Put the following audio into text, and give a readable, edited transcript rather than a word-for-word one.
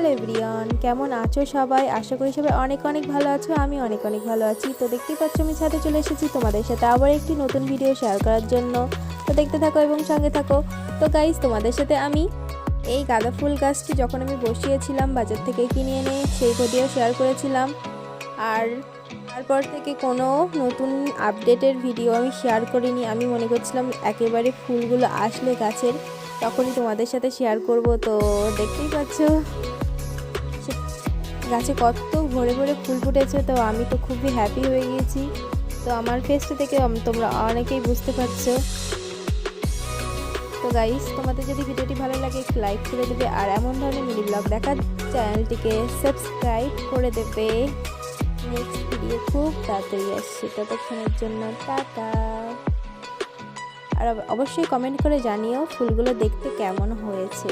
Hello everyone, কেমন আছো সবাই? আশা করি সবাই অনেক অনেক ভালো আছো। আমি অনেক অনেক ভালো আছি। তো দেখতেই পাচ্ছ আমি ছাদে চলে এসেছি তোমাদের সাথে আবার একটি নতুন ভিডিও শেয়ার করার জন্য। তো দেখতে থাকো এবং সঙ্গে থাকো। তো গাইস, তোমাদের সাথে আমি এই গাঁদা ফুল গাছটি যখন আমি বসিয়েছিলাম বাজার থেকে কিনে এনে সেই ভিডিও শেয়ার করেছিলাম। আর তারপর থেকে কোনো নতুন আপডেটের ভিডিও আমি শেয়ার করিনি। আমি মনে করছিলাম একেবারে ফুলগুলো আসলে গাছের তখনই তোমাদের সাথে শেয়ার করব। তো দেখতেই পাচ্ছ গাছে কত ভরে ভরে ফুল ফুটেছে। তো আমি তো খুবই হ্যাপি হয়ে গিয়েছি। তো আমার ফেসটা থেকে তোমরা অনেকেই বুঝতে পারছো। তো গাইস, তোমাদের যদি ভিডিওটি ভালো লাগে একটু লাইক করে দেবে, আর এমন ধরনের মিনি ব্লগ দেখার চ্যানেলটিকে সাবস্ক্রাইব করে দেবে। নেক্সট ভিডিও খুব তাড়াতাড়ি আসছে, ততক্ষণের জন্য টাটা। আর অবশ্যই কমেন্ট করে জানিও ফুলগুলো দেখতে কেমন হয়েছে।